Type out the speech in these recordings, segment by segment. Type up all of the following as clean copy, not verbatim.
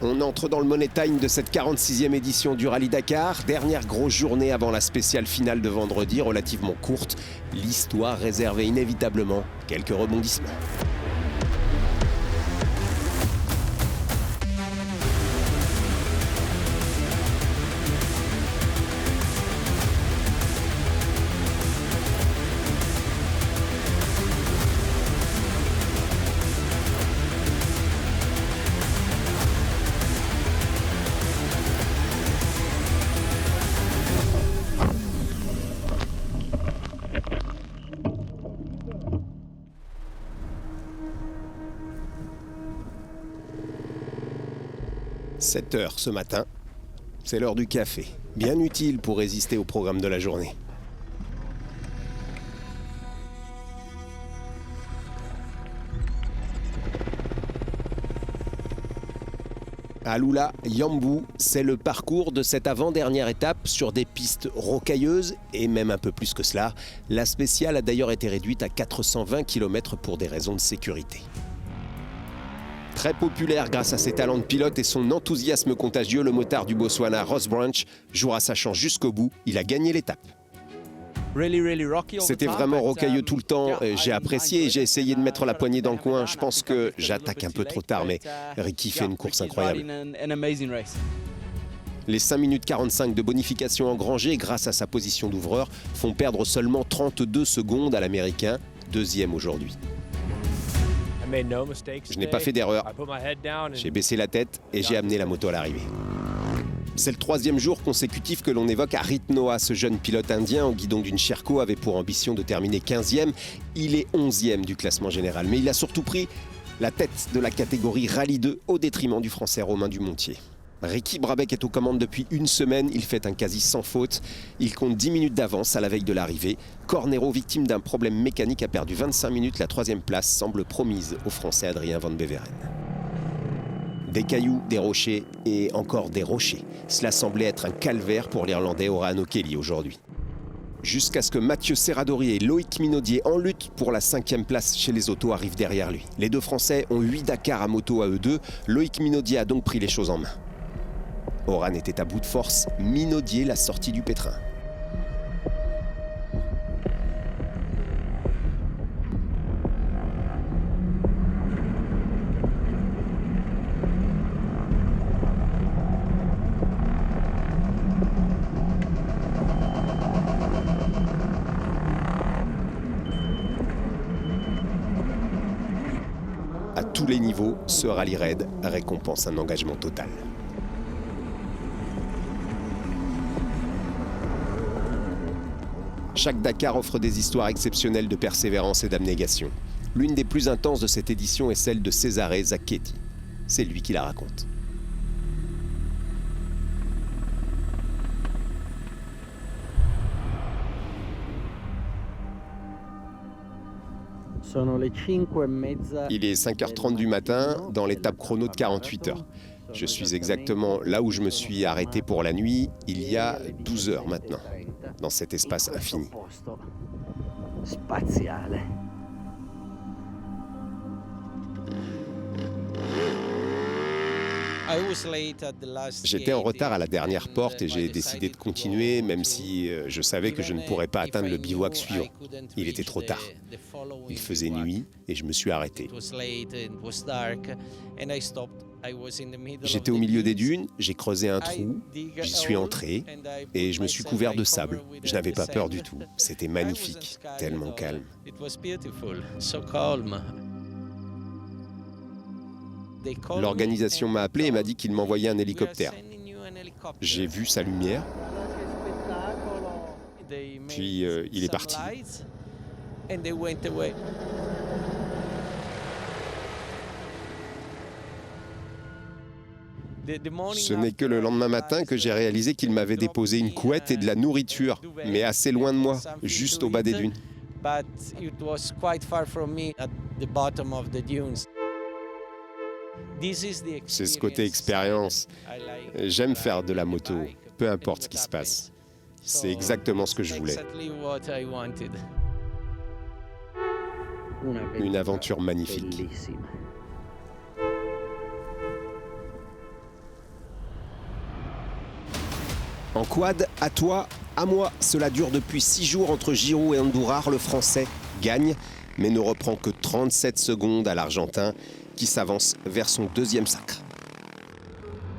On entre dans le money time de cette 46e édition du Rallye Dakar. Dernière grosse journée avant la spéciale finale de vendredi, relativement courte. L'histoire réservait inévitablement quelques rebondissements. « 7 heures ce matin, c'est l'heure du café. Bien utile pour résister au programme de la journée. Alula Yambu, c'est le parcours de cette avant-dernière étape sur des pistes rocailleuses et même un peu plus que cela. La spéciale a d'ailleurs été réduite à 420 km pour des raisons de sécurité. Très populaire grâce à ses talents de pilote et son enthousiasme contagieux, le motard du Botswana, Ross Branch, jouera sa chance jusqu'au bout. Il a gagné l'étape. C'était vraiment rocailleux tout le temps. J'ai apprécié et j'ai essayé de mettre la poignée dans le coin. Je pense que j'attaque un peu trop tard, mais Ricky fait une course incroyable. Les 5 minutes 45 de bonification engrangées grâce à sa position d'ouvreur font perdre seulement 32 secondes à l'Américain, deuxième aujourd'hui. Je n'ai pas fait d'erreur. J'ai baissé la tête et j'ai amené la moto à l'arrivée. C'est le 3e jour consécutif que l'on évoque Harit Noah. Ce jeune pilote indien au guidon d'une Sherco avait pour ambition de terminer 15e. Il est 11e du classement général, mais il a surtout pris la tête de la catégorie Rallye 2 au détriment du Français Romain Dumontier. Ricky Brabec est aux commandes depuis une semaine, il fait un quasi sans faute. Il compte 10 minutes d'avance à la veille de l'arrivée. Cornero, victime d'un problème mécanique, a perdu 25 minutes. La 3e place semble promise au Français Adrien Van Beveren. Des cailloux, des rochers et encore des rochers. Cela semblait être un calvaire pour l'Irlandais Oran O'Kelly aujourd'hui. Jusqu'à ce que Mathieu Serradori et Loïc Minaudier, en lutte pour la 5e place chez les autos, arrivent derrière lui. Les deux Français ont 8 Dakar à moto à eux deux. Loïc Minaudier a donc pris les choses en main. Oran était à bout de force, Minaudier l'a sorti du pétrin. À tous les niveaux, ce rallye raid récompense un engagement total. Chaque Dakar offre des histoires exceptionnelles de persévérance et d'abnégation. L'une des plus intenses de cette édition est celle de Cesare Zacchetti. C'est lui qui la raconte. Il est 5h30 du matin dans l'étape chrono de 48 heures. Je suis exactement là où je me suis arrêté pour la nuit il y a 12 heures maintenant, dans cet espace infini. J'étais en retard à la dernière porte et j'ai décidé de continuer, même si je savais que je ne pourrais pas atteindre le bivouac suivant. Il était trop tard. Il faisait nuit et je me suis arrêté. J'étais au milieu des dunes, j'ai creusé un trou, j'y suis entré et je me suis couvert de sable. Je n'avais pas peur du tout. C'était magnifique, tellement calme. L'organisation m'a appelé et m'a dit qu'il m'envoyait un hélicoptère. J'ai vu sa lumière, puis il est parti. Ce n'est que le lendemain matin que j'ai réalisé qu'il m'avait déposé une couette et de la nourriture, mais assez loin de moi, juste au bas des dunes. C'est ce côté expérience. J'aime faire de la moto, peu importe ce qui se passe. C'est exactement ce que je voulais. Une aventure magnifique. En quad, à toi, à moi, cela dure depuis 6 jours entre Giroud et Andújar. Le Français gagne, mais ne reprend que 37 secondes à l'Argentin, qui s'avance vers son deuxième sacre.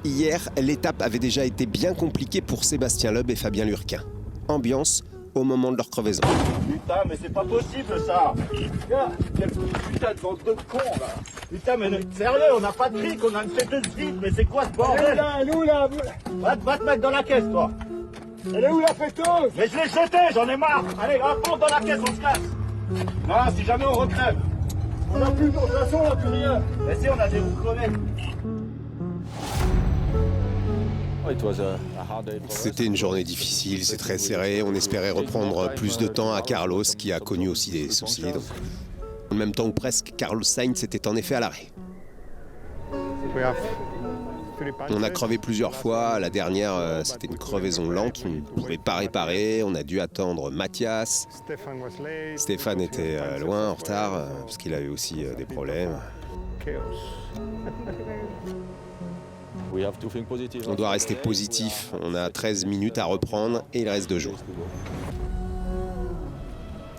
Hier, l'étape avait déjà été bien compliquée pour Sébastien Loeb et Fabien Lurquin. Ambiance au moment de leur crevaison. Putain, mais c'est pas possible ça! Gars, quelle putain de bande de cons là! Putain, mais sérieux, on n'a pas de fric, on a une fêteuse vide, mais c'est quoi ce bordel? Elle est où là? Va te mettre dans la caisse toi! Elle est où la fêteuse? Mais je l'ai jetée, j'en ai marre! Allez, rentre dans la caisse, on se casse! Non, si jamais on recrève! On a plus de toute façon, on a plus rien! Mais si, on a des roues crevées! C'était une journée difficile, c'est très serré. On espérait reprendre plus de temps à Carlos, qui a connu aussi des soucis. Donc, en même temps ou presque, Carlos Sainz était en effet à l'arrêt. On a crevé plusieurs fois. La dernière, c'était une crevaison lente. On ne pouvait pas réparer. On a dû attendre Mathias. Stéphane était loin, en retard, parce qu'il avait aussi des problèmes. On doit rester positif. On a 13 minutes à reprendre et il reste 2 jours.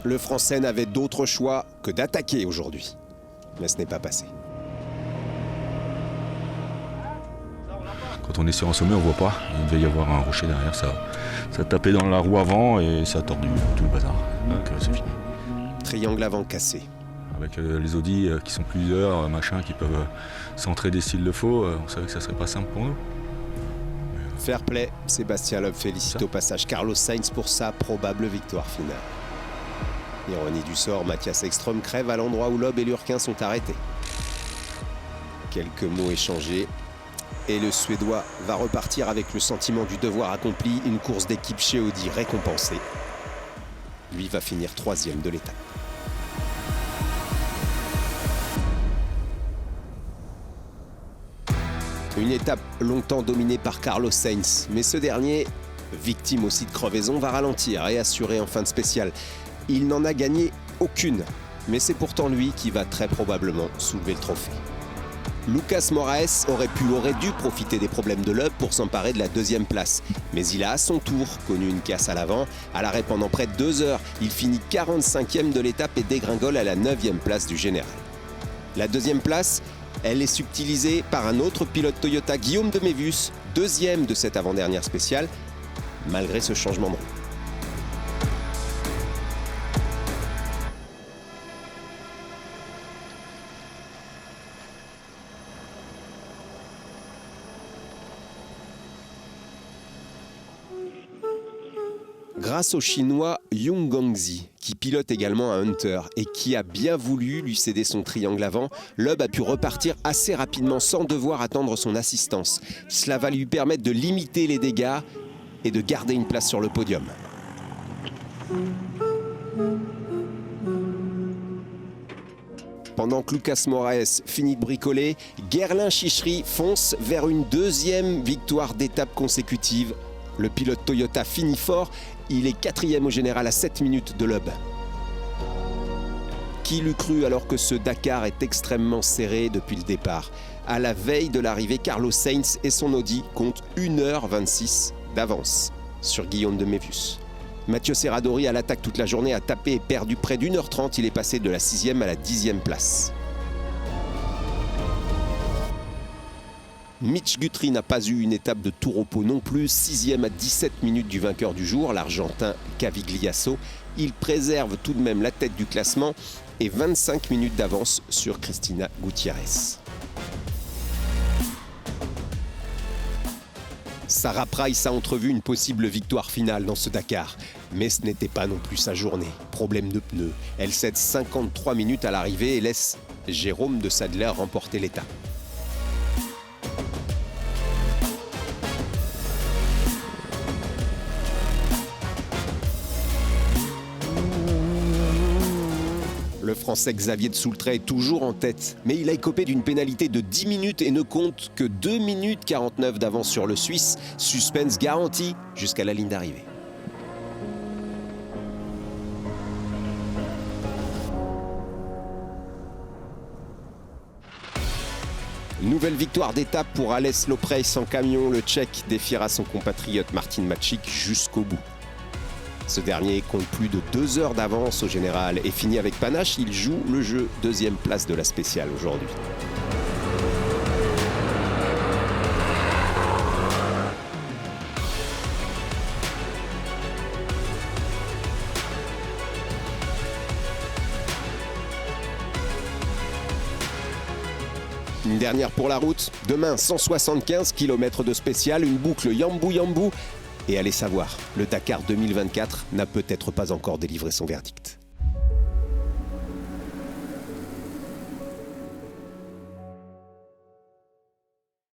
Le Français n'avait d'autre choix que d'attaquer aujourd'hui. Mais ce n'est pas passé. Quand on est sur un sommet, on ne voit pas. Il devait y avoir un rocher derrière, ça tapait dans la roue avant et ça a tordu tout le bazar. Donc c'est fini. Triangle avant cassé. Avec les Audi qui sont plusieurs, qui peuvent s'entraider s'il le faut, on savait que ça serait pas simple pour nous. Fair play, Sébastien Loeb félicite au passage Carlos Sainz pour sa probable victoire finale. Ironie du sort, Mathias Ekström crève à l'endroit où Loeb et Lurquin sont arrêtés. Quelques mots échangés et le Suédois va repartir avec le sentiment du devoir accompli, une course d'équipe chez Audi récompensée. Lui va finir 3e de l'étape. Une étape longtemps dominée par Carlos Sainz, mais ce dernier, victime aussi de crevaison, va ralentir et assurer en fin de spéciale. Il n'en a gagné aucune, mais c'est pourtant lui qui va très probablement soulever le trophée. Lucas Moraes aurait dû profiter des problèmes de Loeb pour s'emparer de la 2e place. Mais il a à son tour connu une casse à l'avant. À l'arrêt pendant près de 2 heures, il finit 45e de l'étape et dégringole à la 9e place du général. La 2e place, elle est subtilisée par un autre pilote Toyota, Guillaume de Mévus, 2e de cette avant-dernière spéciale, malgré ce changement de roue. Grâce au Chinois Yong Guangxi, qui pilote également un Hunter et qui a bien voulu lui céder son triangle avant, Loeb a pu repartir assez rapidement sans devoir attendre son assistance. Cela va lui permettre de limiter les dégâts et de garder une place sur le podium. Pendant que Lucas Moraes finit de bricoler, Guerlain Chichery fonce vers une 2e victoire d'étape consécutive. Le pilote Toyota finit fort, il est 4e au général à 7 minutes de Loeb. Qui l'eût cru alors que ce Dakar est extrêmement serré depuis le départ. À la veille de l'arrivée, Carlos Sainz et son Audi comptent 1h26 d'avance sur Guillaume de Mévus. Mathieu Serradori à l'attaque toute la journée a tapé et perdu près d'1h30, il est passé de la 6e à la 10e place. Mitch Guthrie n'a pas eu une étape de tout repos non plus, 6e à 17 minutes du vainqueur du jour, l'Argentin Cavigliasso. Il préserve tout de même la tête du classement et 25 minutes d'avance sur Cristina Gutiérrez. Sarah Price a entrevu une possible victoire finale dans ce Dakar, mais ce n'était pas non plus sa journée. Problème de pneus, elle cède 53 minutes à l'arrivée et laisse Jérôme de Sadler remporter l'étape. Le Français Xavier de Soultray est toujours en tête, mais il a écopé d'une pénalité de 10 minutes et ne compte que 2 minutes 49 d'avance sur le Suisse. Suspense garanti jusqu'à la ligne d'arrivée. Nouvelle victoire d'étape pour Aleš Lopreš en camion. Le Tchèque défiera son compatriote Martin Mačík jusqu'au bout. Ce dernier compte plus de 2 heures d'avance au général et finit avec panache. Il joue le jeu, 2e place de la spéciale aujourd'hui. Une dernière pour la route. Demain, 175 km de spécial, une boucle Yambou-Yambou. Et allez savoir, le Dakar 2024 n'a peut-être pas encore délivré son verdict.